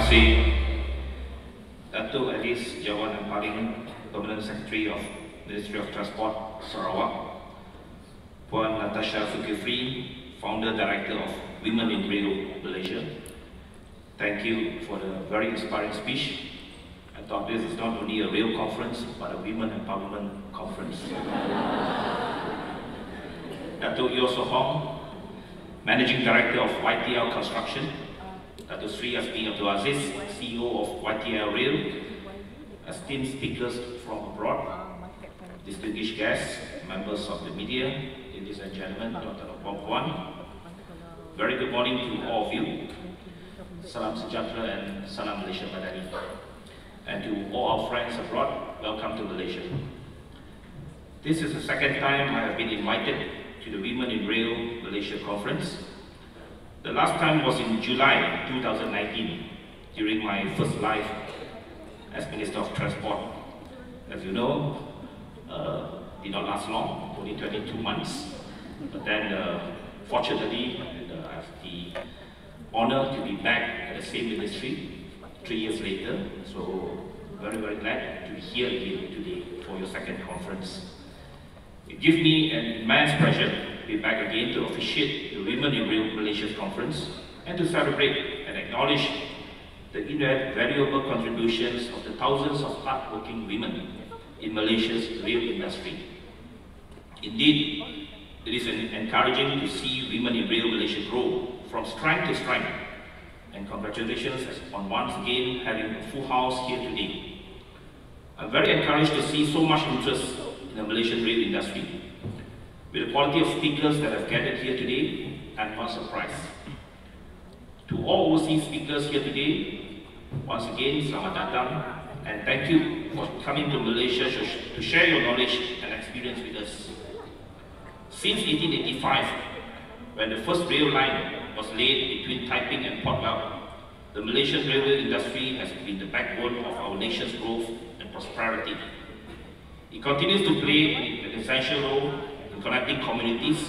kasih Datuk Adis Jawan yang paling Permanent Secretary of Ministry of Transport Sarawak, Puan Natasha Zulkifli, Founder Director of Women in Rail Malaysia. Thank you for the very inspiring speech. I thought this is not only a rail conference but a women empowerment conference. Datuk Yeo Hong, Managing Director of YTL Construction, Datuk Sri Asmi Abdul Aziz, CEO of YTL Rail, esteemed speakers from abroad, distinguished guests, members of the media, ladies and gentlemen, Dr. Puan, very good morning to all of you. Salam Sejahtera and Salam Malaysia Madani. And to all our friends abroad, welcome to Malaysia. This is the second time I have been invited to the Women in Rail Malaysia conference. The last time was in July 2019, during my first live as Minister of Transport. As you know, did not last long, only 22 months. But then, fortunately, I have the honor to be back at the same ministry 3 years later. So, very, very glad to be here again today for your second conference. It gives me an immense pleasure to be back again to officiate the Women in Rail Malaysia conference and to celebrate and acknowledge the invaluable contributions of the thousands of hard-working women in Malaysia's rail industry. Indeed, it is encouraging to see Women in Rail Malaysia grow from strength to strength, and congratulations on once again having a full house here today. I'm very encouraged to see so much interest in the Malaysian rail industry. With the quality of speakers that have gathered here today, I'm not surprised. To all overseas speakers here today, once again, selamat datang, and thank you for coming to Malaysia to share your knowledge and experience with us. Since 1885, when the first rail line was laid between Taiping and Port Vale, the Malaysian railway industry has been the backbone of our nation's growth and prosperity. It continues to play an essential role in connecting communities,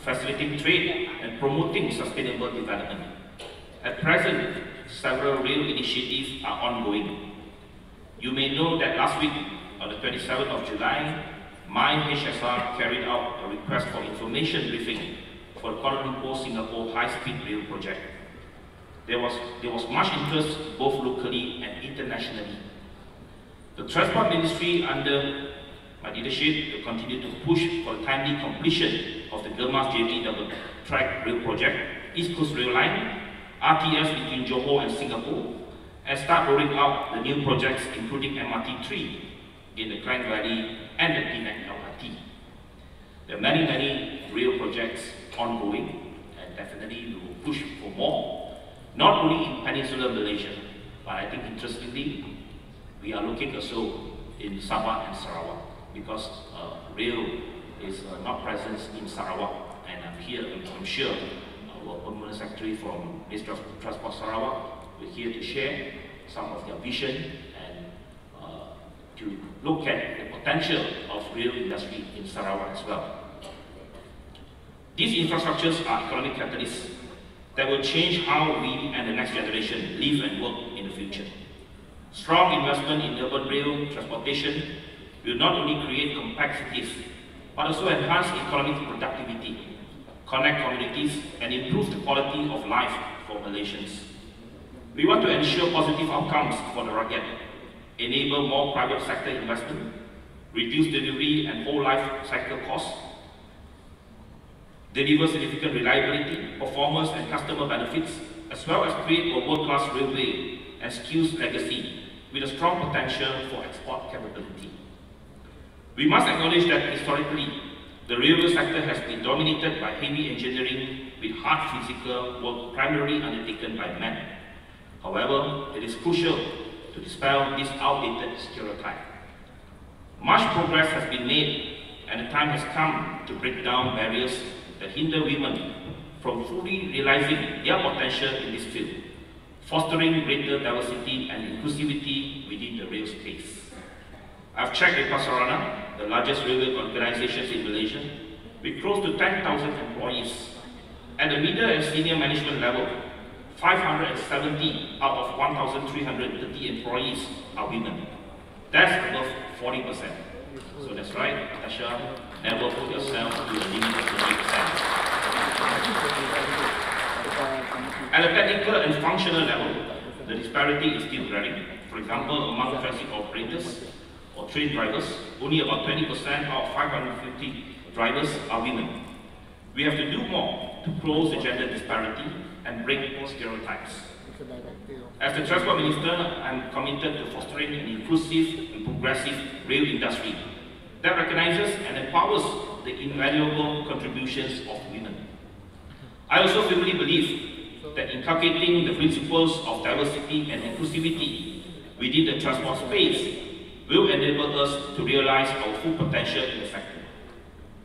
facilitating trade, and promoting sustainable development. At present, several rail initiatives are ongoing. You may know that last week, on the 27th of July, MyHSR carried out a request for information briefing for the Kuala Lumpur Singapore high-speed rail project. There was much interest both locally and internationally. The Transport Ministry, under my leadership, will continue to push for the timely completion of the Germas JB double track rail project, East Coast Rail Line, RTS between Johor and Singapore, and start rolling out the new projects including MRT3 in the Klang Valley and the Penang LRT. There are many rail projects ongoing, and definitely we will push for more, not only in Peninsular Malaysia, but I think interestingly, we are looking also in Sabah and Sarawak, because rail is not present in Sarawak, and I'm sure our Permanent Secretary from Ministry of Transport Sarawak will here to share some of their vision and to look at the potential of rail industry in Sarawak as well. These infrastructures are economic catalysts that will change how we and the next generation live and work in the future. Strong investment in urban rail transportation will not only create complexities, but also enhance economic productivity, connect communities, and improve the quality of life for Malaysians. We want to ensure positive outcomes for the rugged, enable more private sector investment, reduce delivery and whole life cycle costs, deliver significant reliability, performance and customer benefits, as well as create a world-class railway and skills legacy with a strong potential for export capability. We must acknowledge that historically, the railway sector has been dominated by heavy engineering with hard physical work primarily undertaken by men. However, it is crucial to dispel this outdated stereotype. Much progress has been made, and the time has come to break down barriers that hinder women from fully realizing their potential in this field, fostering greater diversity and inclusivity within the rail space. I've checked with Pasarana, the largest railway organizations in Malaysia, with close to 10,000 employees. At the middle and senior management level, 570 out of 1,330 employees are women. That's above 40%. So that's right, Natasha, never put yourself to the limit of 20%. At a technical and functional level, the disparity is still growing. For example, among transit operators or train drivers, only about 20% out of 550 drivers are women. We have to do more to close the gender disparity and break stereotypes. As the Transport Minister, I'm committed to fostering an inclusive and progressive rail industry that recognizes and empowers the invaluable contributions of women. I also firmly believe that inculcating the principles of diversity and inclusivity within the transport space will enable us to realize our full potential in the sector.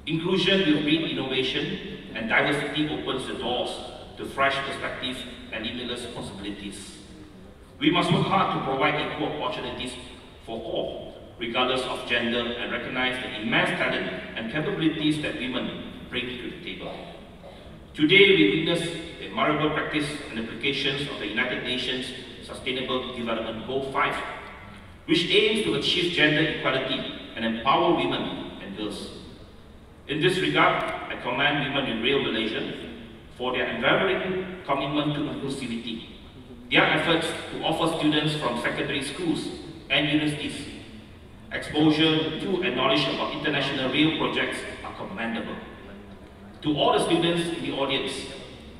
Inclusion will breed innovation, and diversity opens the doors to fresh perspectives and limitless possibilities. We must work hard to provide equal opportunities for all, regardless of gender, and recognize the immense talent and capabilities that women bring to the table. Today, we witness the admirable practice and applications of the United Nations Sustainable Development Goal 5, which aims to achieve gender equality and empower women and girls. In this regard, I commend Women in Rail Malaysia for their unwavering commitment to inclusivity. Their efforts to offer students from secondary schools and universities exposure to and knowledge about international rail projects are commendable. To all the students in the audience,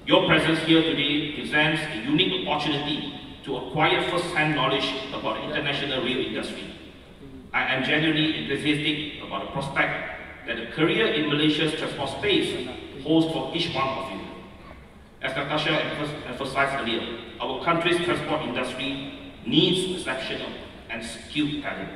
your presence here today presents a unique opportunity to acquire first-hand knowledge about the international rail industry. I am genuinely enthusiastic about the prospect that a career in Malaysia's transport space holds for each one of you. As Natasha emphasized earlier, our country's transport industry needs exceptional and skilled talent.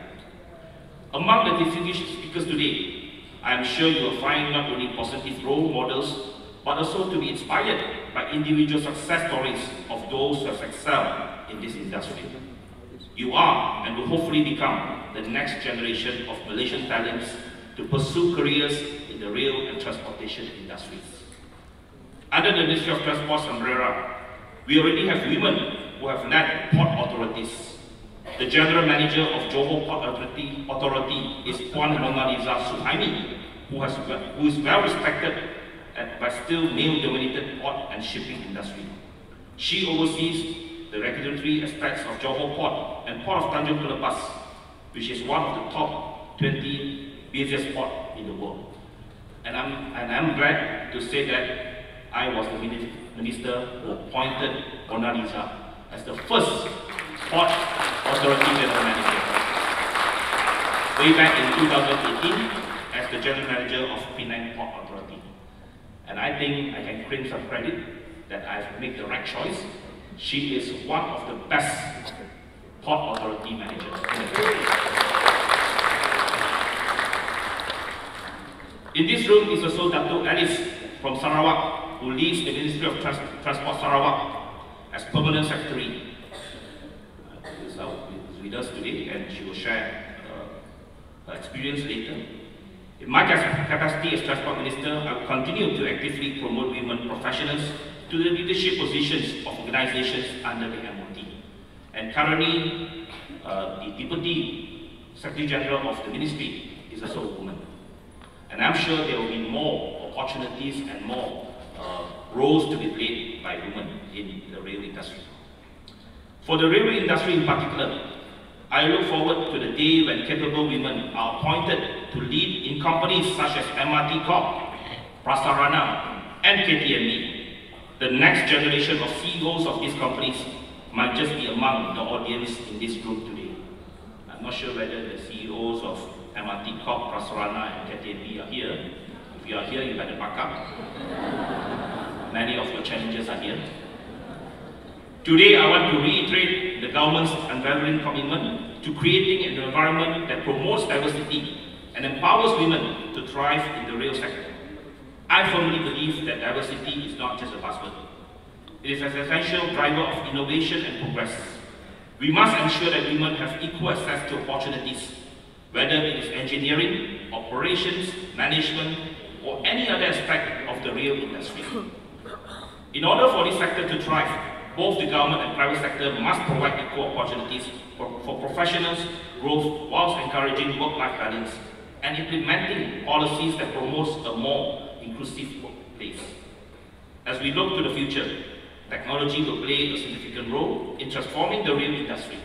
Among the distinguished speakers today, I am sure you will find not only positive role models, but also to be inspired by individual success stories of those who have excelled in this industry. You are and will hopefully become the next generation of Malaysian talents to pursue careers in the rail and transportation industries. Under the Ministry of Transport's umbrella, we already have women who have led port authorities. The General Manager of Johor Port Authority is Puan Mona Lisa Suhaimi, who is well respected by still male-dominated port and shipping industry. She oversees the regulatory aspects of Johor Port and Port of Tanjung Kelepas, which is one of the top 20 busiest port in the world. And I'm glad to say that I was the minister who appointed Mona Lisa as the first Port Authority General Manager, way back in 2018 as the General Manager of Penang Port Authority. And I think I can claim some credit that I've made the right choice. She is one of the best Port Authority managers in the country. In this room is also Dr. Alice from Sarawak, who leads the Ministry of Transport Sarawak as Permanent Secretary. Is with us today, and she will share her experience later. In my capacity as Transport Minister, I will continue to actively promote women professionals to the leadership positions of organizations under the MOT. And currently, the Deputy Secretary General of the Ministry is also a woman. And I'm sure there will be more opportunities and more roles to be played by women in the rail industry. For the railway industry in particular, I look forward to the day when capable women are appointed to lead in companies such as MRT Corp, Prasarana, and KTME. The next generation of CEOs of these companies might just be among the audience in this room today. I'm not sure whether the CEOs of MRT Corp, Prasarana, and KTME are here. If you are here, you better back up. Many of your challenges are here. Today, I want to reiterate the government's unwavering commitment to creating an environment that promotes diversity and empowers women to thrive in the rail sector. I firmly believe that diversity is not just a buzzword. It is an essential driver of innovation and progress. We must ensure that women have equal access to opportunities, whether it is engineering, operations, management, or any other aspect of the rail industry. In order for this sector to thrive, both the government and private sector must provide equal opportunities for professionals' growth whilst encouraging work-life balance and implementing policies that promote a more inclusive workplace. As we look to the future, technology will play a significant role in transforming the rail industry.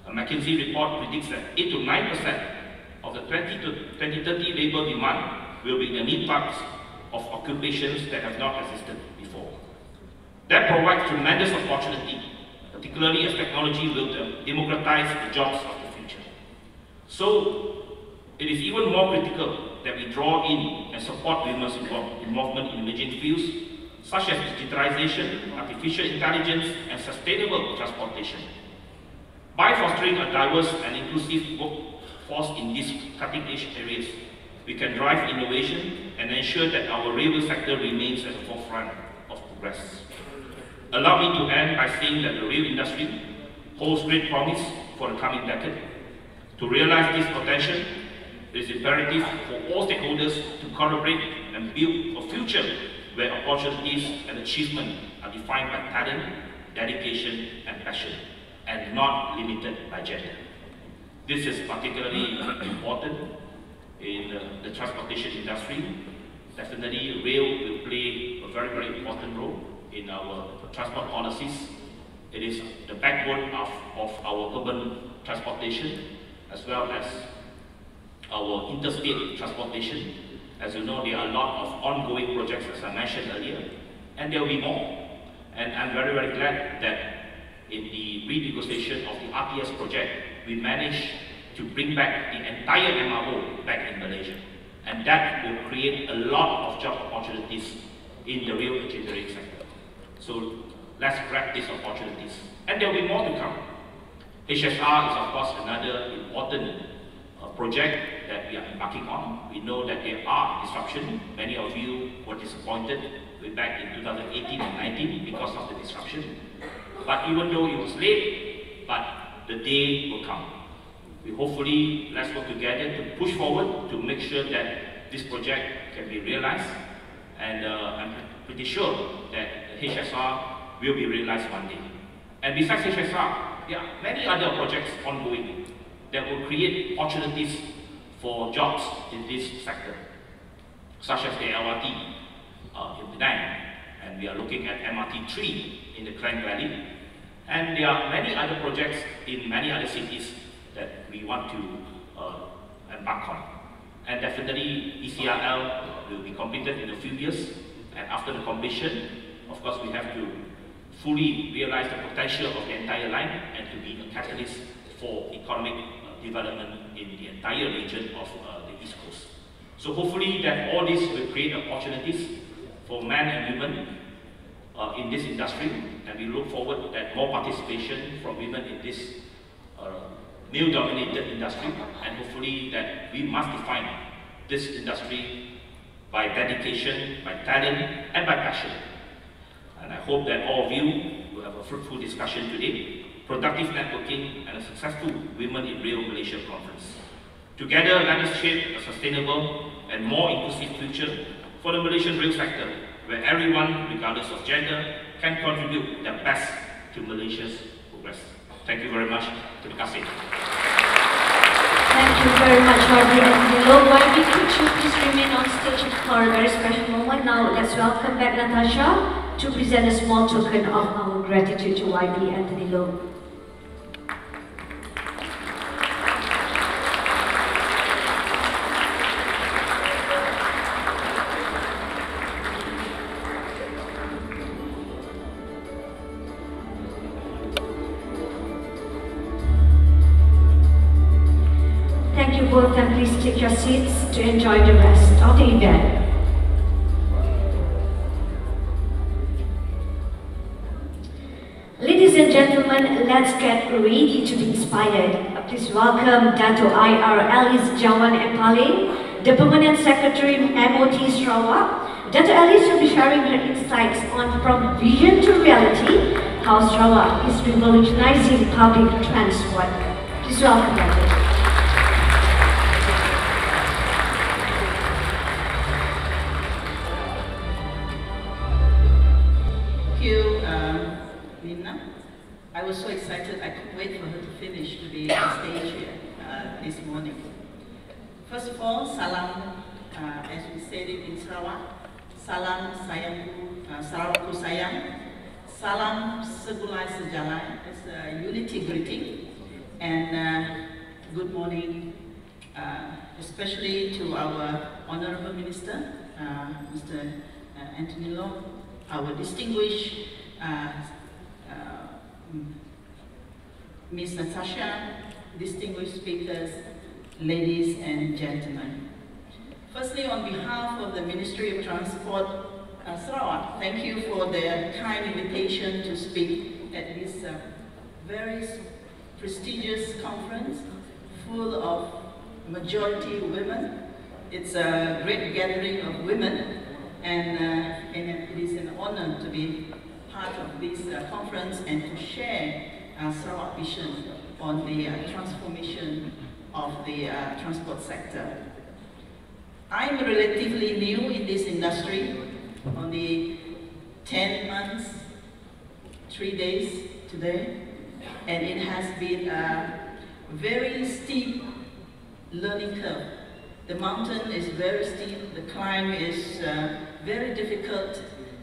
A McKinsey report predicts that 8 to 9% of the 2030 labour demand will be in the need parts of occupations that have not existed before. That provides tremendous opportunity, particularly as technology will democratize the jobs of the future. So, it is even more critical that we draw in and support women's involvement in emerging fields such as digitalization, artificial intelligence, and sustainable transportation. By fostering a diverse and inclusive workforce in these cutting-edge areas, we can drive innovation and ensure that our railway sector remains at the forefront of progress. Allow me to end by saying that the rail industry holds great promise for the coming decade. To realize this potential, it is imperative for all stakeholders to collaborate and build a future where opportunities and achievement are defined by talent, dedication, and passion, and not limited by gender. This is particularly important in the transportation industry. Definitely, rail will play a very, very important role in our transport policies. It is the backbone of our urban transportation, as well as our interstate transportation. As you know, there are a lot of ongoing projects, as I mentioned earlier, and there will be more. And I'm very, very glad that in the renegotiation of the RTS project, we managed to bring back the entire MRO back in Malaysia. And that will create a lot of job opportunities in the rail engineering sector. So let's grab these opportunities. And there will be more to come. HSR is of course another important project that we are embarking on. We know that there are disruptions. Many of you were disappointed way back in 2018 and 19 because of the disruption. But even though it was late, but the day will come. We hopefully, let's work together to push forward to make sure that this project can be realized. And I'm pretty sure that the HSR will be realized one day. And besides HSR, there are many other projects ongoing that will create opportunities for jobs in this sector, such as the LRT in Penang, and we are looking at MRT3 in the Klang Valley, and there are many other projects in many other cities that we want to embark on. And definitely ECRL will be completed in a few years, and after the completion, of course, we have to fully realize the potential of the entire line and to be a catalyst for economic development in the entire region of the East Coast. So hopefully that all this will create opportunities for men and women in this industry, and we look forward that more participation from women in this male-dominated industry, and hopefully that we must define this industry by dedication, by talent, and by passion. And I hope that all of you will have a fruitful discussion today, productive networking, and a successful Women in Rail Malaysia conference. Together, let us shape a sustainable and more inclusive future for the Malaysian rail sector, where everyone, regardless of gender, can contribute their best to Malaysia's progress. Thank you very much. Terima kasih. Thank you very much, YB and Loke. YB, could you please remain on stage for a very special moment? Now, let's welcome back Natasha to present a small token of our gratitude to YB Anthony Loke. Thank you both, and please take your seats to enjoy the rest of the event. Ladies and gentlemen, let's get ready to be inspired. Please welcome Dato' IR Alice Jawan Empaling, the Permanent Secretary MOT Sarawak. Dato' Alice will be sharing her insights on From Vision to Reality, how Sarawak is revolutionizing public transport. Please welcome Dato'. Thank you, Minna. I was so excited, I couldn't wait for her to finish to be on stage here this morning. First of all, salam, as we said it in Sarawak, salam sayangku, Sarawakku sayang, salam segulai sejalan, it's a unity greeting, and good morning, especially to our Honorable Minister, Mr. Anthony Loke, our distinguished Ms. Natasha, distinguished speakers, ladies and gentlemen. Firstly, on behalf of the Ministry of Transport, Sarawak, thank you for the kind invitation to speak at this very prestigious conference full of majority women. It's a great gathering of women, and it is an honor to be part of this conference and to share Sarawak vision on the transformation of the transport sector. I'm relatively new in this industry, only 10 months, 3 days today, and it has been a very steep learning curve. The mountain is very steep, the climb is very difficult,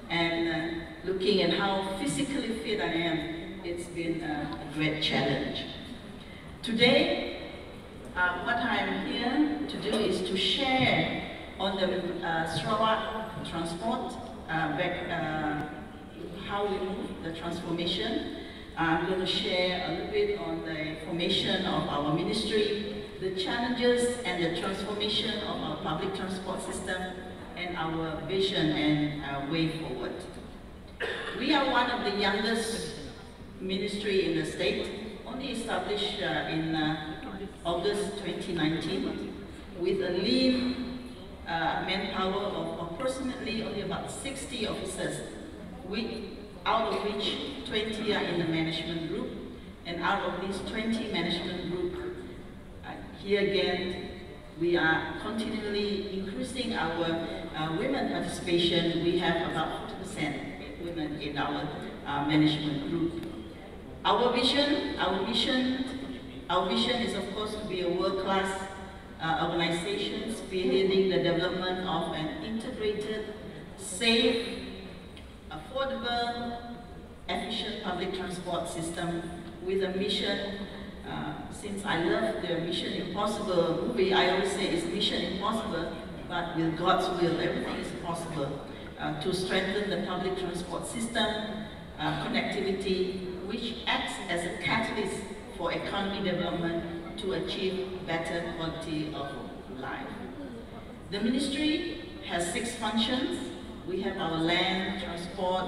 and looking at how physically fit I am, it's been a great challenge. Today, what I'm here to do is to share on the Sarawak transport, how we move the transformation. I'm going to share a little bit on the formation of our ministry, the challenges and the transformation of our public transport system, and our vision and way forward. We are one of the youngest ministry in the state, only established in August 2019, with a lean manpower of approximately only about 60 officers, out of which 20 are in the management group, and out of these 20 management group, here again, we are continually increasing our women participation. We have about 40% women in our management group. Our vision is of course to be a world-class organization spearheading the development of an integrated, safe, affordable, efficient public transport system with a mission. Since I love the Mission Impossible movie, I always say it's Mission Impossible, but with God's will, everything is possible. To strengthen the public transport system, connectivity, which acts as a catalyst for economic development to achieve better quality of life. The ministry has 6 functions. We have our land, transport,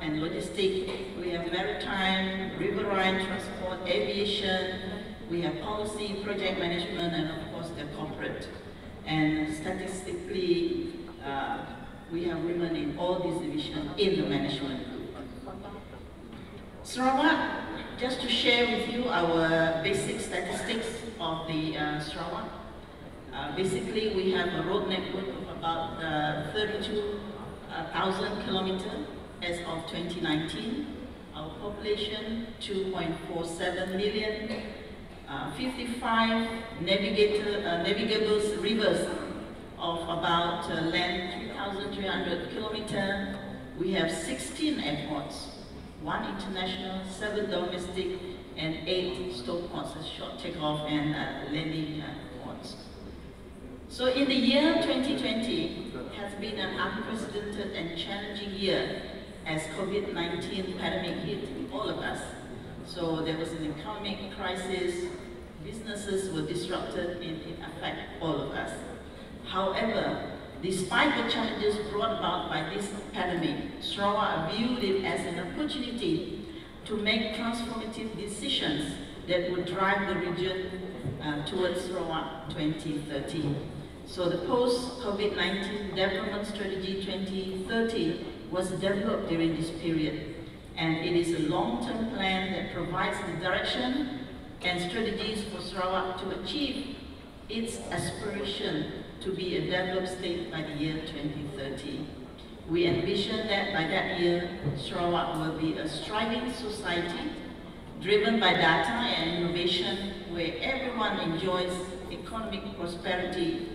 and logistics. We have maritime, riverine transport, aviation. We have policy, project management, and of course the corporate. And statistically, we have women in all these divisions in the management group. Sarawak, just to share with you our basic statistics of the Sarawak. Basically, we have a road network of about 32,000 kilometers as of 2019. Our population, 2.47 million. 55 navigable rivers of about land 3,300 kilometers. We have 16 airports, 1 international, 7 domestic, and 8 stop ports, short takeoff and landing ports. So in the year 2020 has been an unprecedented and challenging year as COVID-19 pandemic hit all of us. So there was an economic crisis, businesses were disrupted, and it affected all of us. However, despite the challenges brought about by this pandemic, Sarawak viewed it as an opportunity to make transformative decisions that would drive the region towards Sarawak 2030. So the post-COVID-19 Development Strategy 2030 was developed during this period. And it is a long-term plan that provides the direction and strategies for Sarawak to achieve its aspiration to be a developed state by the year 2030. We envision that by that year, Sarawak will be a striving society driven by data and innovation, where everyone enjoys economic prosperity,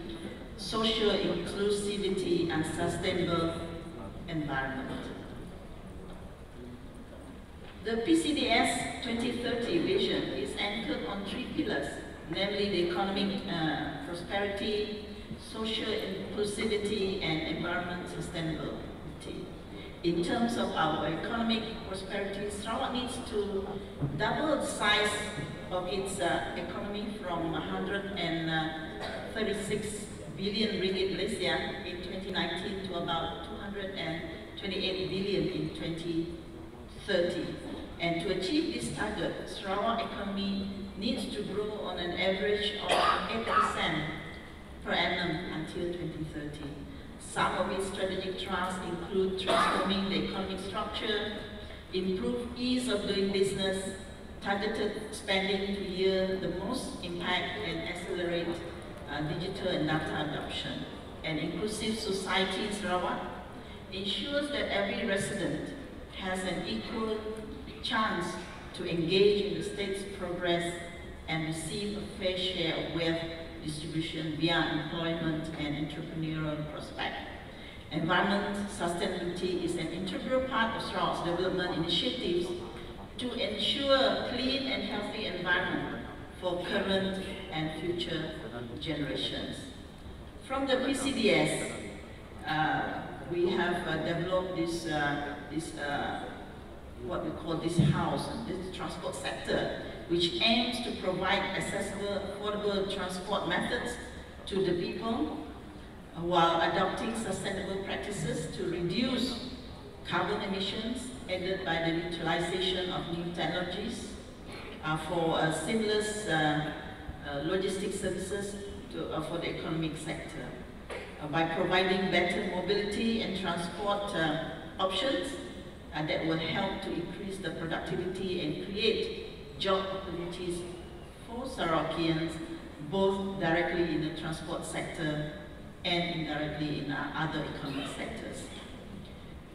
social inclusivity, and sustainable environment. The PCDS 2030 vision is anchored on 3 pillars, namely the economic prosperity, social inclusivity, and environment sustainability. In terms of our economic prosperity, Sarawak needs to double the size of its economy from 136 billion ringgit Malaysia in 2019 to about 228 billion in 2030. And to achieve this target, Sarawak economy needs to grow on an average of 8% per annum until 2030. Some of its strategic thrusts include transforming the economic structure, improve ease of doing business, targeted spending to yield the most impact and accelerate digital and data adoption. An inclusive society in Sarawak ensures that every resident has an equal chance to engage in the state's progress and receive a fair share of wealth distribution via employment and entrepreneurial prospect. Environment sustainability is an integral part of Sarawak's development initiatives to ensure a clean and healthy environment for current and future generations. From the PCDS, we have developed this, what we call this house, this transport sector, which aims to provide accessible, affordable transport methods to the people while adopting sustainable practices to reduce carbon emissions, aided by the utilization of new technologies for seamless logistic services for the economic sector. By providing better mobility and transport options that will help to increase the productivity and create job opportunities for Sarawakians, both directly in the transport sector and indirectly in other economic sectors.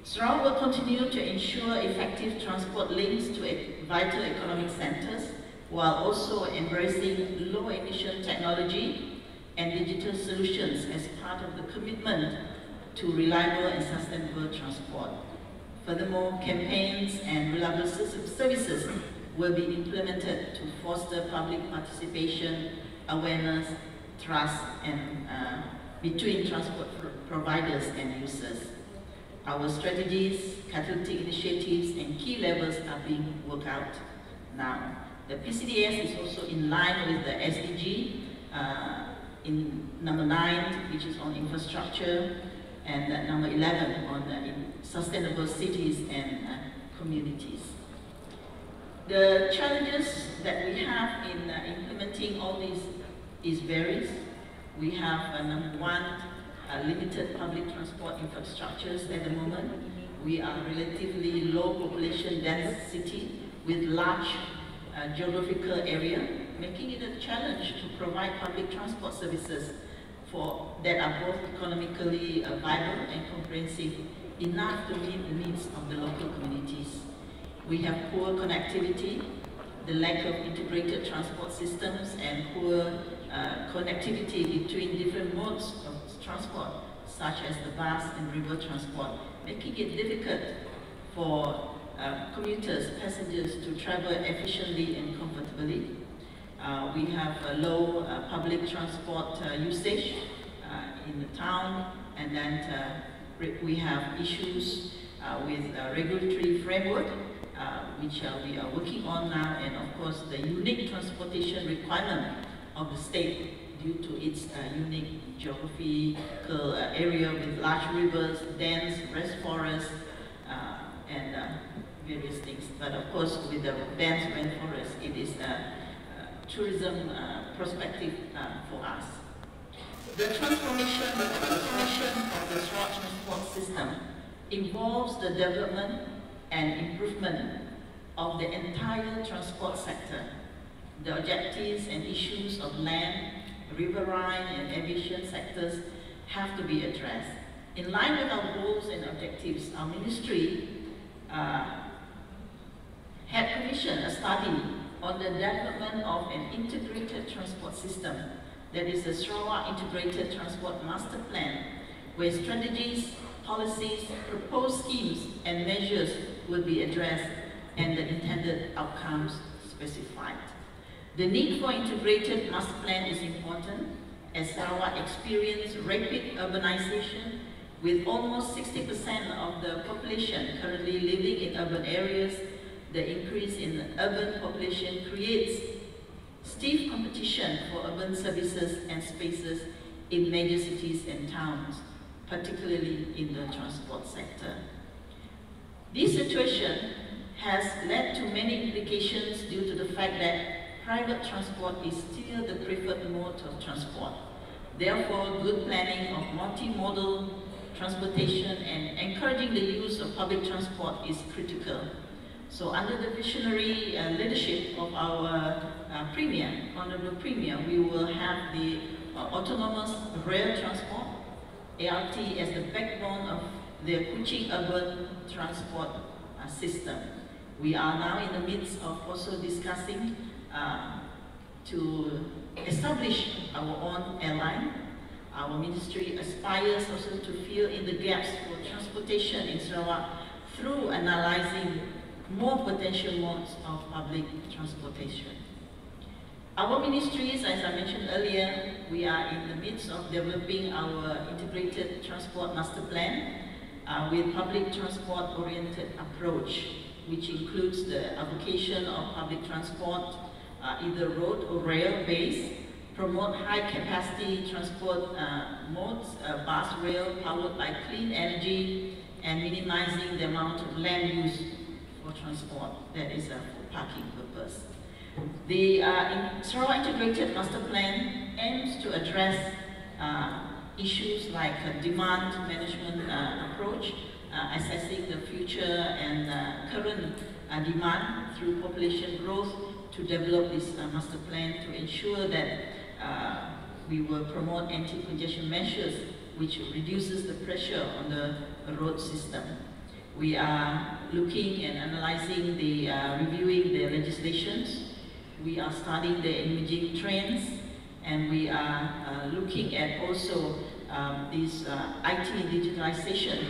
Sarawak will continue to ensure effective transport links to vital economic centers, while also embracing low-emission technology and digital solutions as part of the commitment to reliable and sustainable transport. Furthermore, campaigns and reliable services will be implemented to foster public participation, awareness, trust, and between transport providers and users. Our strategies, catalytic initiatives, and key levels are being worked out now. The PCDS is also in line with the SDG in number 9, which is on infrastructure, and number 11 on sustainable cities and communities. The challenges that we have in implementing all these is varies. We have number 1, limited public transport infrastructures at the moment. We are relatively low population density with large geographical area, making it a challenge to provide public transport services that are both economically viable and comprehensive enough to meet the needs of the local communities. We have poor connectivity, the lack of integrated transport systems, and poor connectivity between different modes of transport, such as the bus and river transport, making it difficult for commuters, passengers to travel efficiently and comfortably. We have a low public transport usage in the town, and then we have issues with regulatory framework, which we are working on now, and of course the unique transportation requirement of the state due to its unique geographical area with large rivers, dense rainforests, and various things. But of course, with the dense rainforest, it is tourism perspective for us. The transformation of the Sarawak transport system involves the development and improvement of the entire transport sector. The objectives and issues of land, riverine, and aviation sectors have to be addressed. In line with our goals and objectives, our ministry had commissioned a study on the development of an integrated transport system, that is the Sarawak Integrated Transport Master Plan, where strategies, policies, proposed schemes and measures will be addressed and the intended outcomes specified. The need for integrated master plan is important as Sarawak experiences rapid urbanization, with almost 60% of the population currently living in urban areas. The increase in urban population creates stiff competition for urban services and spaces in major cities and towns, particularly in the transport sector. This situation has led to many implications due to the fact that private transport is still the preferred mode of transport. Therefore, good planning of multimodal transportation and encouraging the use of public transport is critical. So under the visionary leadership of our Honourable Premier, we will have the autonomous rail transport, ART, as the backbone of the Kuching urban transport system. We are now in the midst of also discussing to establish our own airline. Our ministry aspires also to fill in the gaps for transportation in Sarawak through analysing more potential modes of public transportation. Our ministries, as I mentioned earlier, we are in the midst of developing our integrated transport master plan with public transport oriented approach, which includes the application of public transport, either road or rail based, promote high capacity transport modes, bus rail powered by clean energy, and minimizing the amount of land use for transport, that is for parking purpose. The Sarawak Integrated Master Plan aims to address issues like demand management approach, assessing the future and current demand through population growth to develop this master plan to ensure that we will promote anti-congestion measures which reduces the pressure on the road system. We are looking and analyzing the, reviewing the legislations. We are studying the emerging trends, and we are looking at also this IT digitalization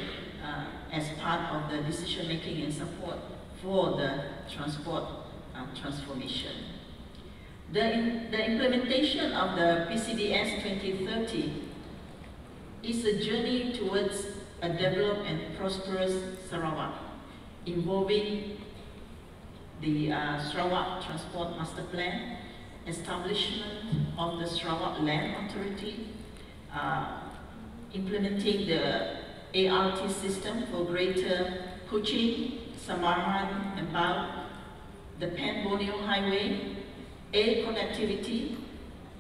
as part of the decision making and support for the transport transformation. The implementation of the PCDS 2030 is a journey towards a developed and prosperous Sarawak, involving the Sarawak Transport Master Plan, establishment of the Sarawak Land Authority, implementing the ART system for Greater Kuching, Samaran and Baharu, the Pan-Borneo Highway, air connectivity,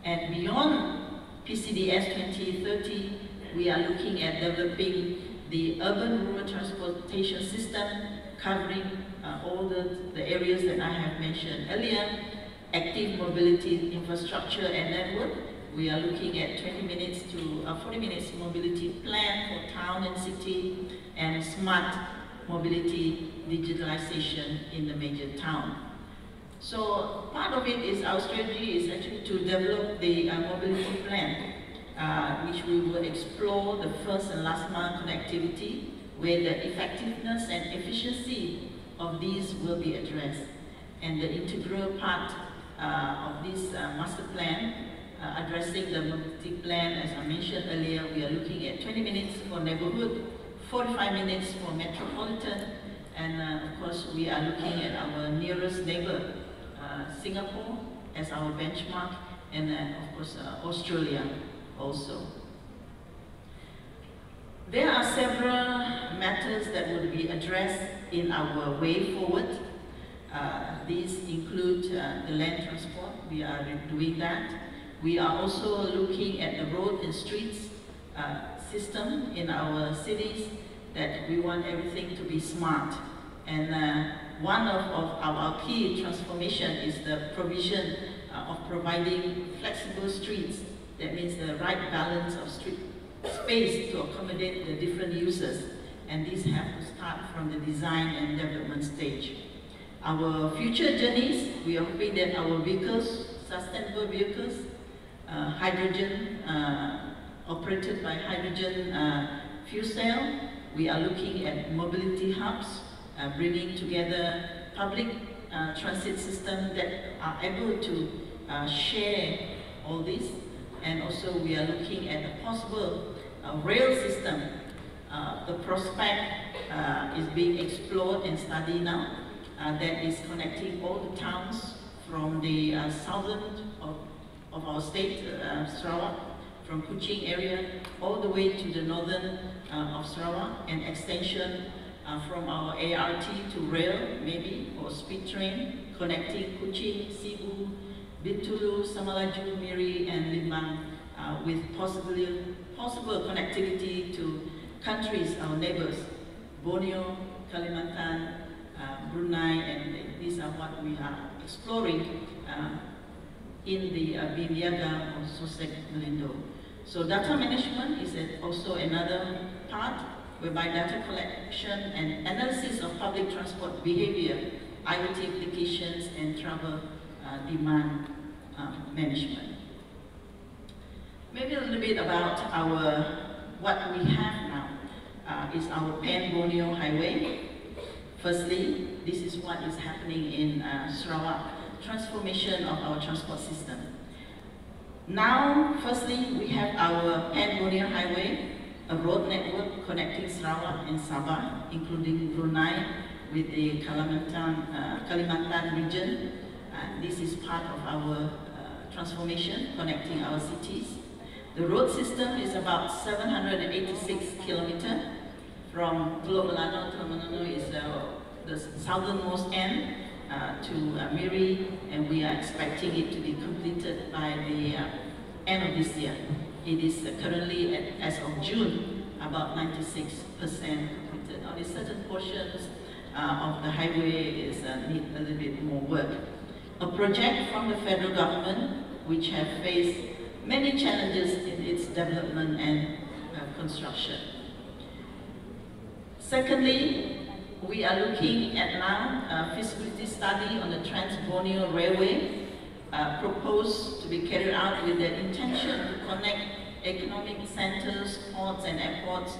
and beyond PCDS 2030, we are looking at developing the urban-rural transportation system, covering all the areas that I have mentioned earlier. Active mobility infrastructure and network. We are looking at 20 minutes to 40 minutes mobility plan for town and city, and smart mobility digitalization in the major town. So part of it is our strategy is actually to develop the mobility plan, which we will explore the first and last mile connectivity, where the effectiveness and efficiency of these will be addressed. And the integral part of this master plan, addressing the mobility plan, as I mentioned earlier, we are looking at 20 minutes for neighborhood, 45 minutes for metropolitan, and of course we are looking at our nearest neighbor, Singapore, as our benchmark, and of course Australia also. There are several matters that will be addressed in our way forward. These include the land transport. We are doing that. We are also looking at the road and streets system in our cities, that we want everything to be smart. And one of our key transformation is the provision of providing flexible streets. That means the right balance of street space to accommodate the different users, and these have to start from the design and development stage. Our future journeys, we are hoping that our vehicles, sustainable vehicles, hydrogen, operated by hydrogen fuel cell, we are looking at mobility hubs, bringing together public transit systems that are able to share all this, and also we are looking at a possible rail system. The prospect is being explored and studied now, that is connecting all the towns from the southern of our state, Sarawak, from Kuching area, all the way to the northern of Sarawak, and extension from our ART to rail, maybe, or speed train, connecting Kuching, Sibu, Bintulu, Samalaju, Miri, and Limbang, with possible connectivity to countries, our neighbors, Borneo, Kalimantan, Brunei, and these are what we are exploring in the Bimiaga or Sosek Melindo. So data management is also another part, whereby data collection and analysis of public transport behavior, IoT applications, and travel demand management. Maybe a little bit about what we have now is our Pan-Borneo Highway. Firstly, this is what is happening in Sarawak, transformation of our transport system. Now, firstly, we have our Pan-Borneo Highway, a road network connecting Sarawak and Sabah, including Brunei with the Kalimantan region. This is part of our transformation, connecting our cities. The road system is about 786 kilometers from Teluk Melano. Teluk Melano is the southernmost end to Miri, and we are expecting it to be completed by the end of this year. It is currently, as of June, about 96% completed. Only certain portions of the highway need a little bit more work. A project from the federal government, which have faced many challenges in its development and construction. Secondly, we are looking at now a feasibility study on the Trans-Borneo Railway, proposed to be carried out with the intention to connect economic centers, ports and airports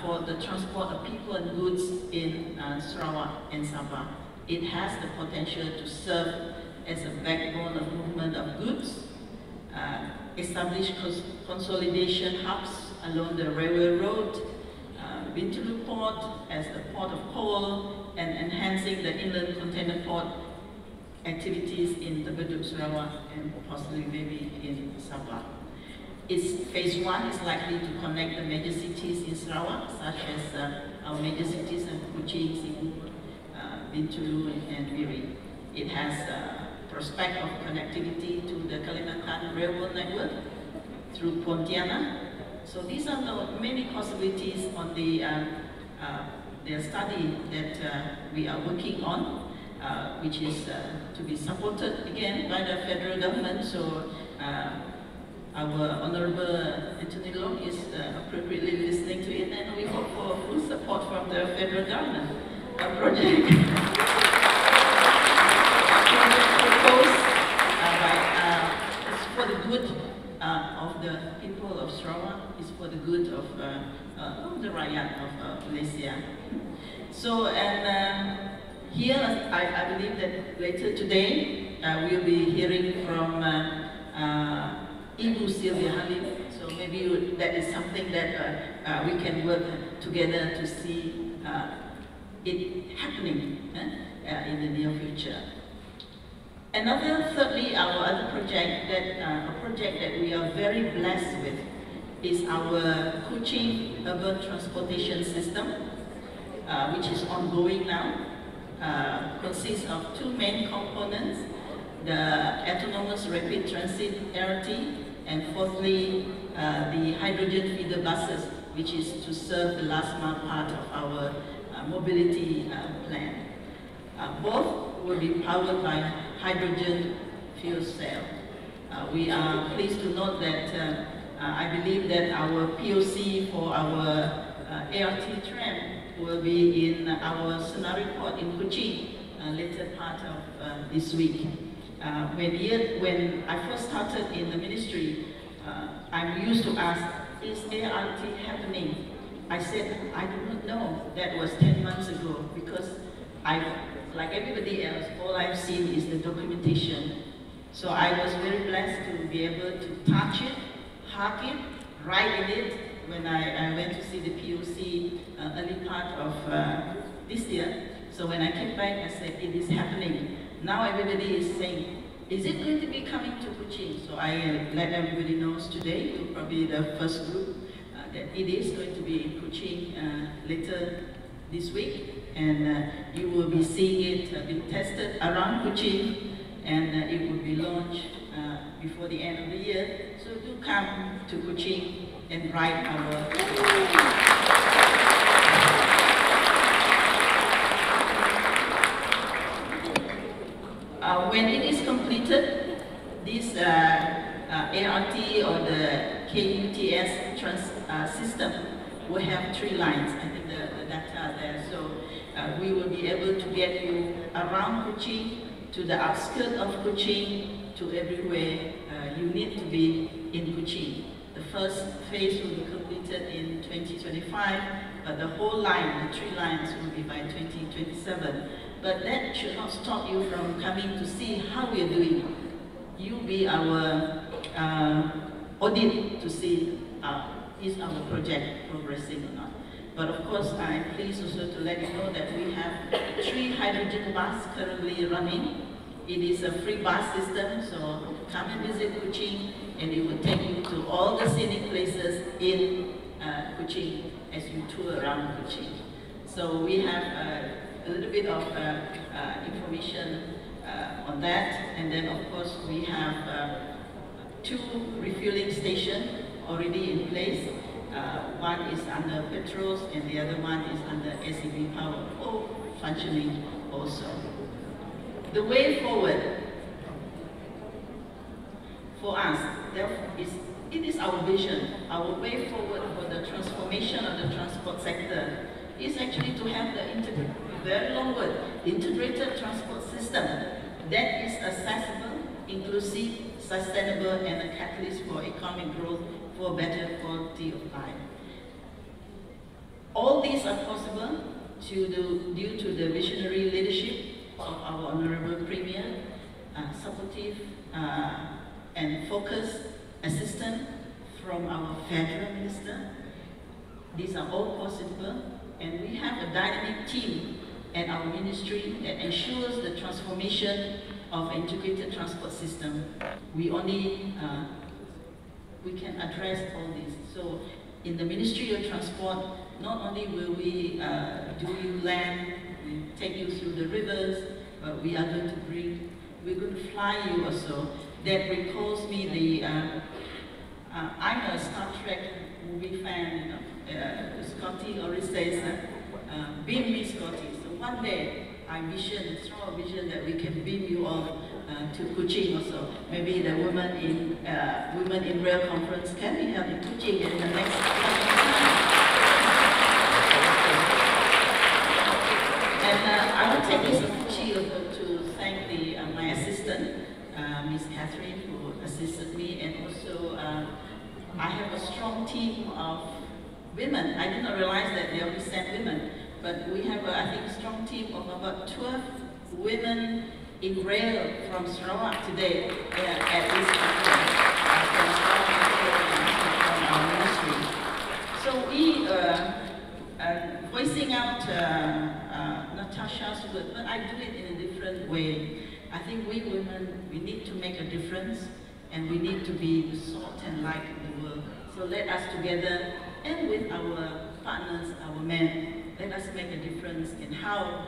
for the transport of people and goods in Sarawak and Sabah. It has the potential to serve as a backbone of movement of goods, establish consolidation hubs along the railway road, Bintulu Port as the port of call, and enhancing the inland container port activities in the Bedok, Sarawak, and possibly maybe in Sabah. Its phase 1 is likely to connect the major cities in Sarawak, such as our major cities in Kuching, Sibu, Bintulu, and Miri. It has prospect of connectivity to the Kalimantan railroad network through Pontianak. So these are the many possibilities on the study that we are working on, which is to be supported again by the federal government. So our Honorable Anthony Loke is appropriately listening to it, and we hope for full support from the federal government. A project proposed it's for the good of the people of Sarawak, is for the good of the rakyat of Malaysia. So, and here I believe that later today we'll be hearing from Ibu Sylvia Halim. So maybe that is something that we can work together to see it happening in the near future. Thirdly, our other project that we are very blessed with is our Kuching urban transportation system, which is ongoing now. Consists of two main components: the autonomous rapid transit ART, and fourthly, the hydrogen feeder buses, which is to serve the last mile part of our mobility plan. Both will be powered by hydrogen fuel cell. We are pleased to note that I believe that our POC for our ART tram will be in our Senaru Port in Kuching later part of this week. When I first started in the ministry, I'm used to ask, is ART happening? I said, I do not know. That was 10 months ago, because like everybody else, all I've seen is the documentation. So I was very blessed to be able to touch it, hug it, write in it. When I went to see the POC early part of this year. So when I came back, I said, it is happening. Now everybody is saying, is it going to be coming to Kuching? So I let everybody know today, you're probably the first group, that it is going to be in Kuching later this week. And you will be seeing it be tested around Kuching, and it will be launched before the end of the year. So do come to Kuching and ride our when it is completed, this ART or the KUTS system will have 3 lines. I think the data are there. So we will be able to get you around Kuching, to the outskirts of Kuching, to everywhere you need to be in Kuching. The first phase will be completed in 2025, but the whole line, the 3 lines, will be by 2027. But that should not stop you from coming to see how we are doing. You be our audit to see is our project progressing or not. But of course, I'm pleased also to let you know that we have 3 hydrogen buses currently running. It is a free bus system, so come and visit Kuching, and it will take you to all the scenic places in Kuching as you tour around Kuching. So we have a little bit of information on that, and then of course we have 2 refueling stations already in place. One is under petrols and the other one is under SEB power, all functioning also. The way forward for us, it is our vision. Our way forward for the transformation of the transport sector is actually to have the very long word, integrated transport system that is accessible, inclusive, sustainable, and a catalyst for economic growth for better quality of life. All these are possible due to the visionary leadership of our Honorable Premier, supportive and focused assistance from our Federal Minister. These are all possible, and we have a dynamic team at our ministry that ensures the transformation of integrated transport system. We can address all this. So in the Ministry of Transport, not only will we do you land, we take you through the rivers, but we are going to we're going to fly you also. That recalls me I'm a Star Trek movie fan, Scotty always says, beam me Scotty. So one day, I strong vision that we can beam you all to Kuching also. Maybe the Women in Rail Conference can be held in Kuching in the next And I will take this opportunity to thank my assistant, Miss Catherine, who assisted me, and also I have a strong team of women. I did not realize that they only sent women, but we have, I think, a strong team of about 12 women in rail from Sarawak today at this conference, from our ministry. So we voicing out Natasha's word, but I do it in a different way. I think we women, we need to make a difference, and we need to be the salt and light in the world. So let us together, and with our partners, our men, let us make a difference in how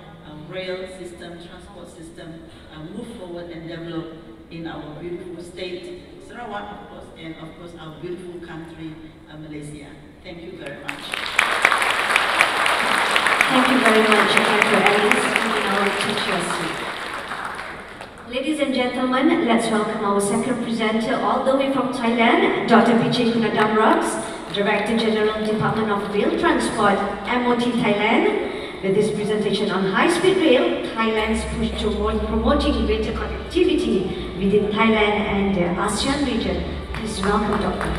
rail system, transport system move forward and develop in our beautiful state, Sarawak, of course, and of course our beautiful country, Malaysia. Thank you very much. Thank you very much, Dr. Alice. You now take your seat. Ladies and gentlemen, let's welcome our second presenter all the way from Thailand, Dr. Vijay Kunadamraks, Director General Department of Rail Transport, MOT Thailand, with this presentation on high-speed rail, Thailand's push toward promoting greater connectivity within Thailand and the ASEAN region. Please welcome Dr.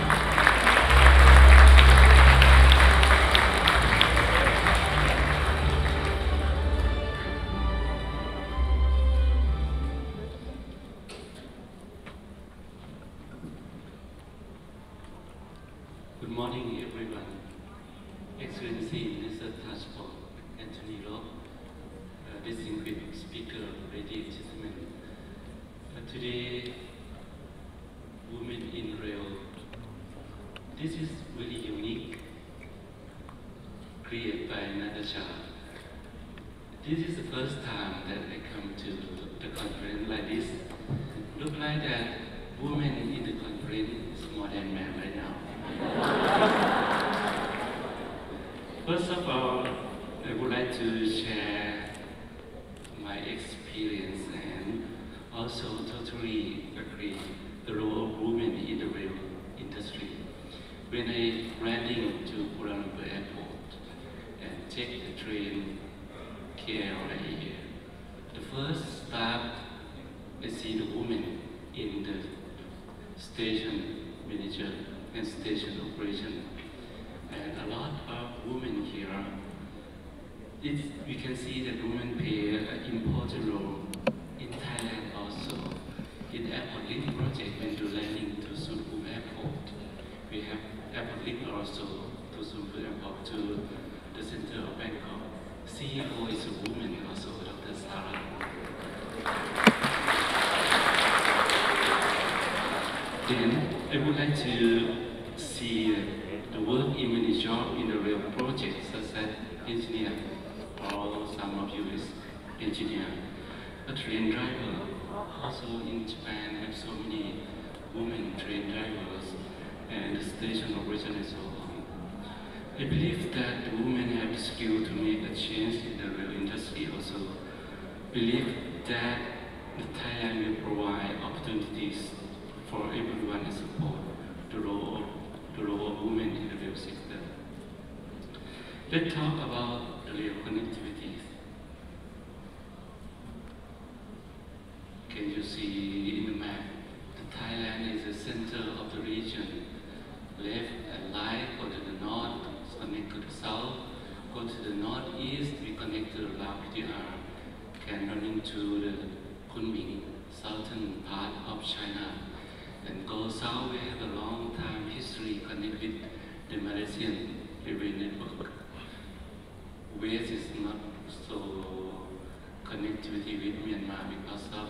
Good morning, everyone. Excellency Minister Transport, Anthony Loke, distinguished speaker, ladies and gentlemen. Today, Women in Rail. This is really unique, created by Natasha. This is the first time that I come to the conference like this. Look like that women in the conference is more than men right now. First of all, I would like to share my experience and also totally agree the role of women in the rail industry. When I landing to Kuala Lumpur airport and take the train KLIA, the first stop I see the woman in the station manager and station operation, and a lot of women here. We can see that women play an important role in Thailand also. In the airport link project, when you're landing to Suvarnabhumi airport, we have airport link also to Suvarnabhumi airport to the center of Bangkok. CEO is a woman also, Dr. Sarah. Then I would like to see the work in many jobs in the rail project, such as engineer, or some of you is engineer, a train driver. Also in Japan, have so many women train drivers and the station operation and so on. I believe that the women have the skill to make a change in the rail industry. Also believe that the Thailand will provide opportunities for everyone to support the role of women in the rail sector. Let's talk about the rail connectivity. Can you see in the map? Thailand is the center of the region. Left and right go to the north, connect to the south. Go to the northeast, we connect to the PTR. Can run into the Kunming, southern part of China. And go south, we have a long time history connect with the Malaysian railway network. West is not so connectivity with Myanmar because of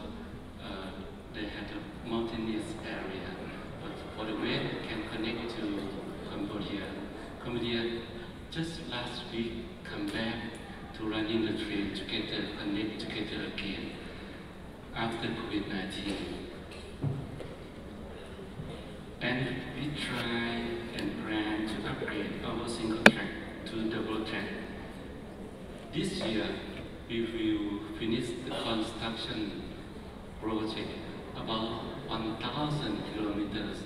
they had a mountainous area. But for the west, can connect to Cambodia. Cambodia just last week come back to running the train together, connect together again after COVID-19. And we try and plan to upgrade our single track to double track. This year, we will finish the construction project about 1,000 kilometers.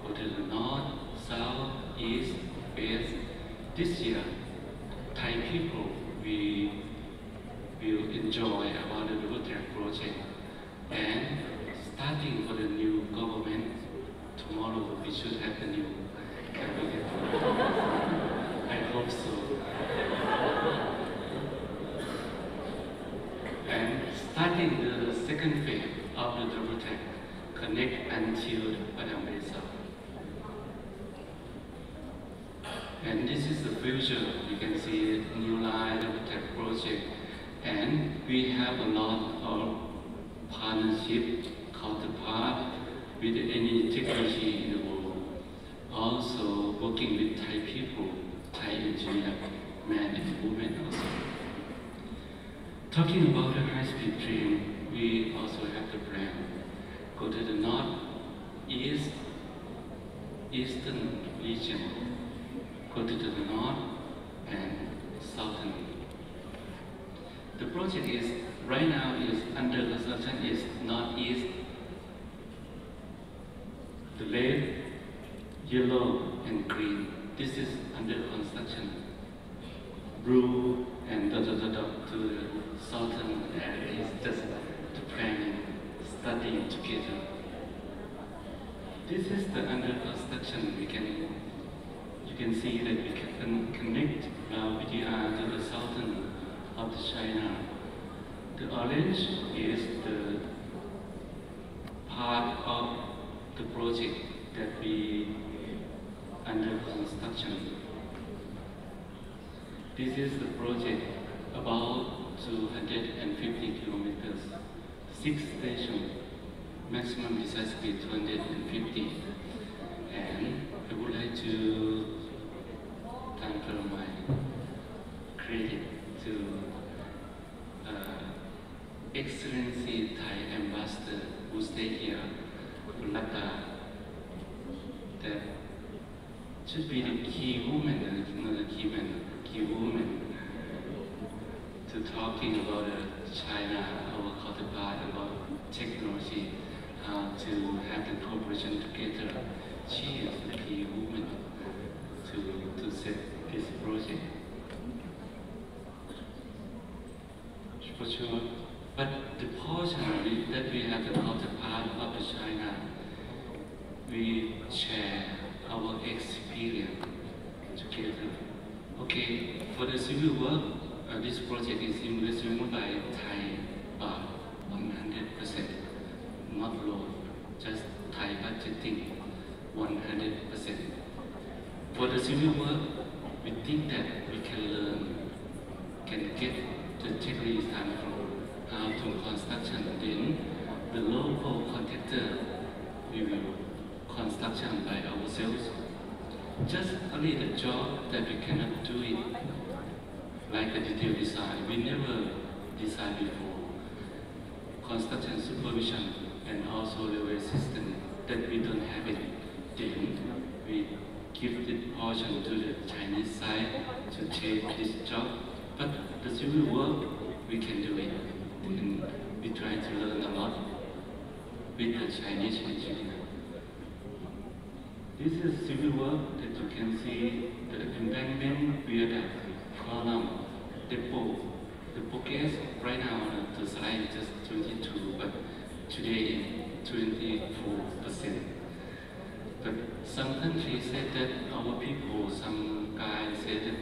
Go to the north, south, east, west. This year, Thai people will enjoy about the double track project. And starting for the new government, tomorrow we should have the new cabinet. I hope so. And starting the second phase of the double track, connect until Padang Besar. And this is the future. You can see new line double track project, and we have a lot of partnership counterpart with any technology in the world. Also working with Thai people, Thai engineer, men and women also. Talking about the high-speed train, we also have the plan. Go to the north, east, eastern region. Go to the north and southern. The project is right now is under construction is northeast. The red, yellow, and green. This is under construction. Blue and to the southern area is just the planning, studying together. This is the under construction. You can see that we can connect VDR to the southern of China. The orange is the part of the project that we under construction. This is the project about 250 kilometers, 6 stations, maximum design speed 250. And I would like to transfer my credit to Excellency Thai Ambassador who stay here, Loke, that should be the key woman, not the key man, key woman, to talking about China, our counterpart, about technology, how to have the cooperation together. She is the key woman to set this project. For sure. But the portion that we have the counterpart of China, we share our experience together. Okay, for the civil work, this project is investment by Thai 100%, not loan, just Thai budgeting 100%. For the civil work, we think that we can learn, can get the technical from how to construction. Then the local contractor, we will construction by ourselves. Just only the job that we cannot do it like a detail design. We never design before. Construction supervision and also the way system that we don't have it. Then we give the portion to the Chinese side to take this job. But the civil work, we can do it. And we try to learn a lot with the Chinese engineer. This is civil work that you can see the embankment via column, depot. The progress right now, the slide is just 22, but today 24%. But some countries said that our people, some guys said that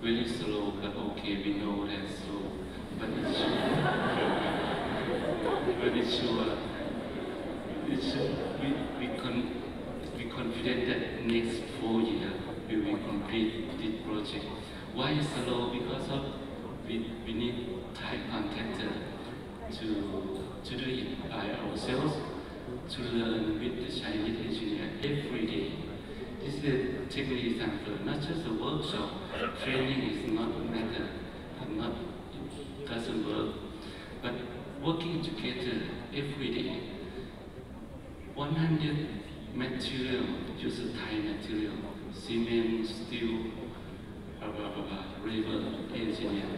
very slow, but okay, we know that's slow. But it's sure. But it's sure. We confident that next 4 years we will complete this project. Why is slow? Because of we need Thai contractor to do it by ourselves, to learn with the Chinese engineer every day. This is technically transfer, not just a workshop. Training is not matter, doesn't work, but working together every day. 100 material, use Thai material, cement, steel, river, engineer,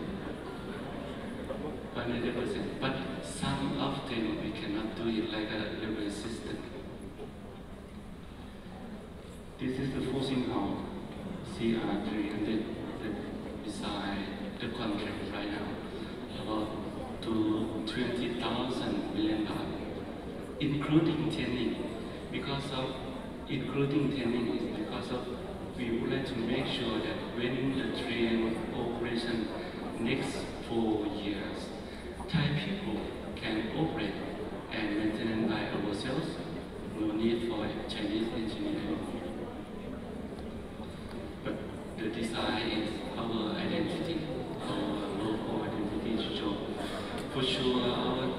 100%. But some of them we cannot do it like a river system. This is the forcing house, CR300, the design, the contract right now, about to 20,000 million baht, including training. Because of including training is because of we would like to make sure that when the train operation next 4 years, Thai people can operate and maintain by ourselves. No need for a Chinese engineer. But the design is our identity, our local identity to show. For sure, our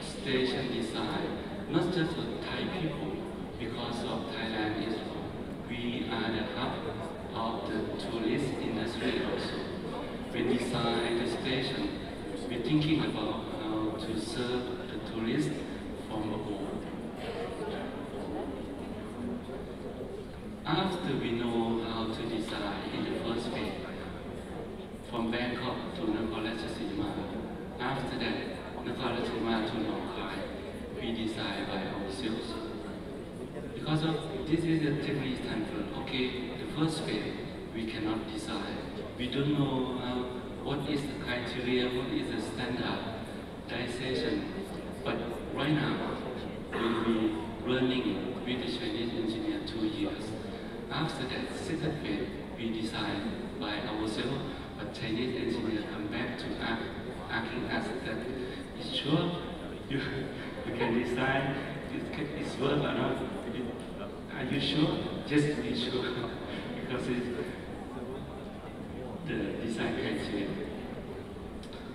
station design, not just for Thai people, because of Thailand is we are the hub of the tourist industry also. When we design the station, we're thinking about how to serve the tourists from abroad. After we know how to design in the first phase, from Bangkok to Nakhon Ratchasima, after that Nakhon to Loke, we design by ourselves. Because of this is a technique transfer. Okay, the first phase we cannot decide. We don't know what is the criteria, what is the standardization. But right now, we'll be learning with the Chinese engineer 2 years. After that second phase, we design by ourselves. But Chinese engineer come back to asking us that, is sure you can design, it's work or not? Are you sure? Just to be sure, because it's the design criteria.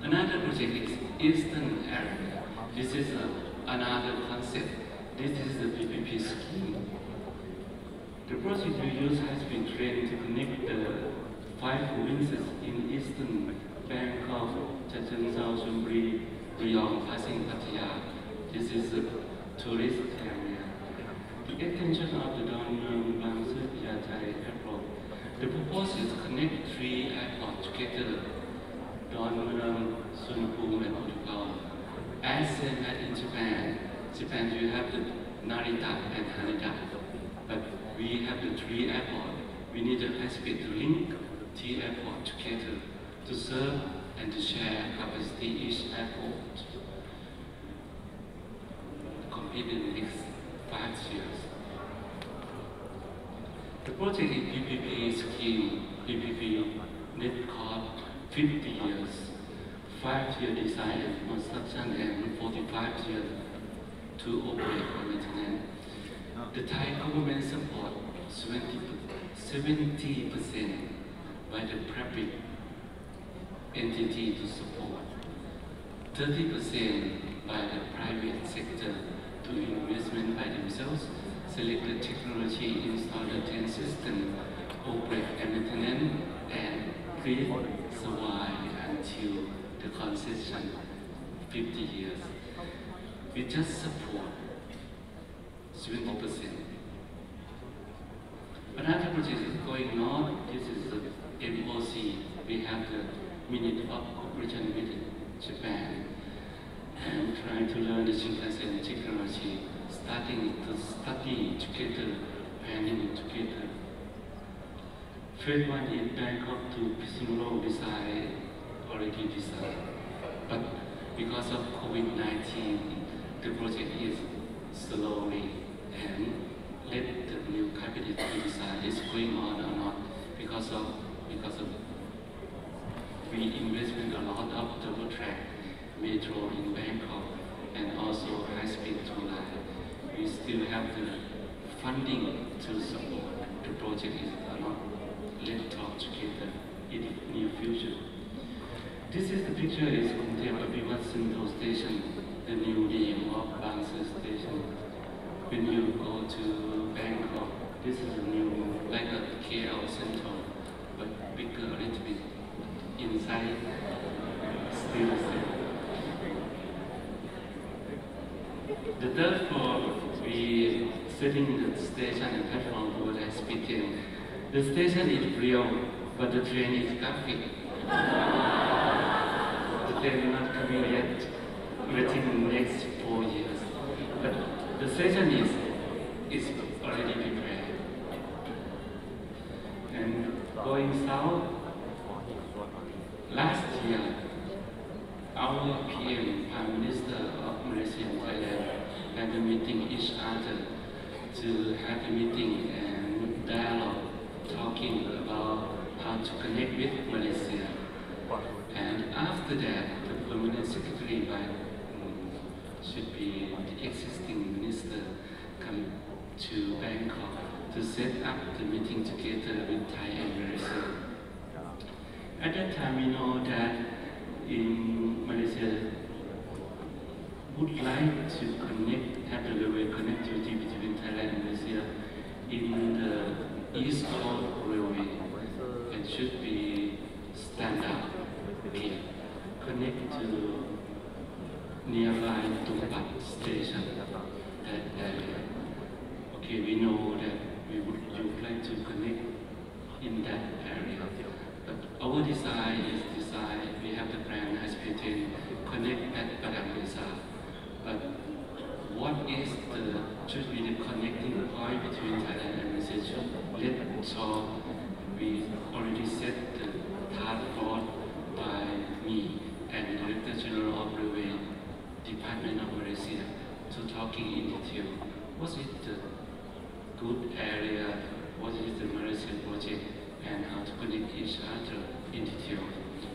Another project is Eastern area. This is another concept. This is the PPP scheme. The project we use has been trained to connect the 5 provinces in Eastern Bangkok, Chachoengsao, Chonburi, Rayong, Pasing, Pattaya. This is a tourist area. The extension of the Don Bangsu Yatai airport. The purpose is to connect 3 airports together, Don Sunapum and Portugal. As same as in Japan, you have the Narita and Haneda, but we have the 3 airports. We need a high-speed to link 3 airports together to serve and to share capacity each airport. Complete in the next 5 years. The project is PPP scheme. PPP net cost 50 years, 5-year design and construction, and 45 years to operate or maintenance. The Thai government support 70% by the public entity to support, 30% by the private sector to investment by themselves, select the technology, install the tent system, operate and maintenance, and please survive until the concession 50 years. We just support 70%. Another project is going on. This is the MOC. We have the minute of cooperation with Japan and trying to learn the Shinkansen technology, starting to study together, planning together. Phase 1 in Bangkok to Pismuro design, already designed. But because of COVID-19, the project is slowly and let the new cabinet design is going on or not because of we investment a lot of double track metro in Bangkok and also high-speed two line. We still have the funding to support the project is not let talk together in the near future. This is the picture is Kungtep Abivat Central Station, the new name of Bangsa Station. When you go to Bangkok, this is a new, like a KL Central, but bigger a little bit. Inside, still the same. The third floor, we setting the station and platform for the speed train. The station is real, but the train is graphic. The train is not coming yet, within the next 4 years. But the station is already prepared. And going south, last year, our PM, Prime Minister of Malaysia and Thailand, had a meeting each other to have a meeting and dialogue, talking about how to connect with Malaysia. And after that, the permanent secretary should be the existing minister come to Bangkok to set up the meeting together with Thai and Malaysia. At that time, we know that in Malaysia would like to connect, have the railway connectivity between Thailand and Malaysia in the East Coast Railway. It should be standard gauge, connect to nearby Tumpat station, that area. Okay, we know that we would like to connect in that area. But our design is design, we have the brand has been connect at Padang and how to connect each other in detail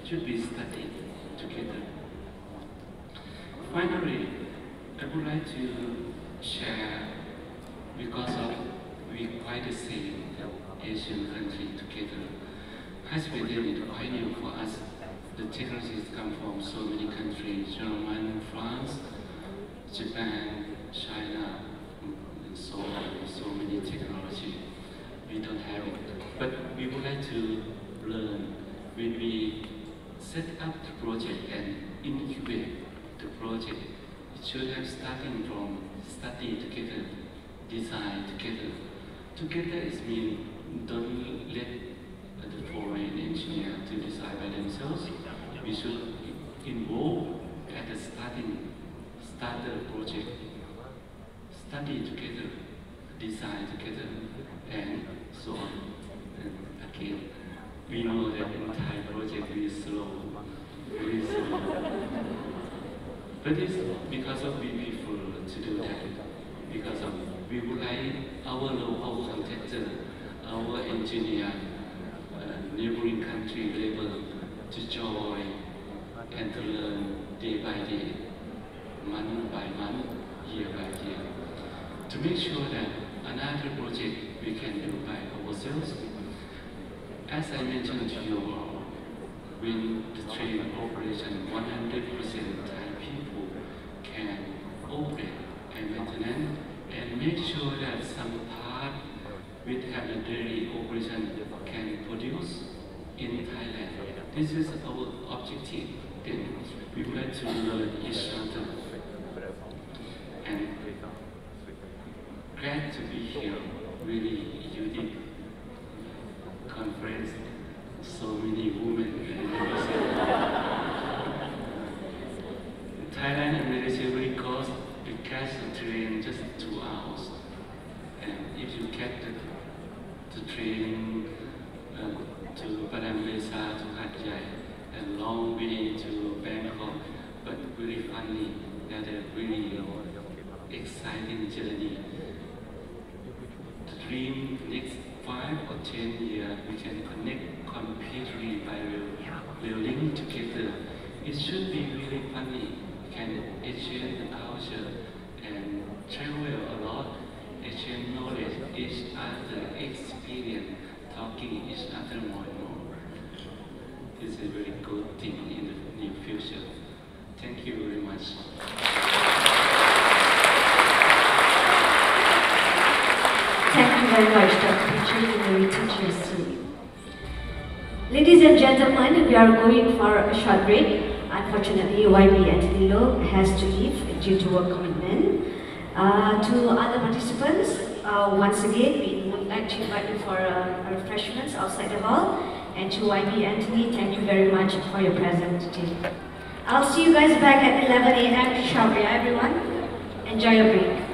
should be studied together. Finally, I would like to share, because of we quite the same Asian country together, has been really quite new for us. The technologies come from so many countries: Germany, France, Japan, China, and so on. So many technology. We don't have it, but we would like to learn. When we set up the project and incubate the project, it should have starting from study together, design together. Together is mean don't let the foreign engineer to decide by themselves. We should involve at the start the project, study together, design together, and so on. And again, we know that entire project is slow, very slow. But it's because of we prefer to do that, because of we would like our local contractor, our engineer, neighboring country level to join and to learn day by day, month by month, year by year, to make sure that another project we can do by ourselves. As I mentioned to you, when the train operation 100% Thai people can operate and maintenance and make sure that some part with have the daily operation can produce in Thailand. This is our objective. Then we would like to learn each other. And glad to be here. Really unique conference. So many women. Thailand and Malaysia very close. You catch the train just 2 hours. And if you catch the train to Padang Besar, to Hat Yai, a long way to Bangkok, but very funny, that a really exciting journey. The dream next 5 or 10 years, we can connect completely by rail link together. It should be really funny. We can exchange the culture and travel a lot, exchange knowledge, each other experience, talking each other more and more. This is a very good thing in the near future. Thank you very much. Thank you very much, Dr. Pichai, teachers. Ladies and gentlemen, we are going for a short break. Unfortunately, YB and Loke has to leave due to work commitment. To other participants, once again, we would like to invite you for refreshments outside the hall. And to YB Anthony, thank you very much for your presence today. I'll see you guys back at 11 a.m. sharp, everyone. Enjoy your break.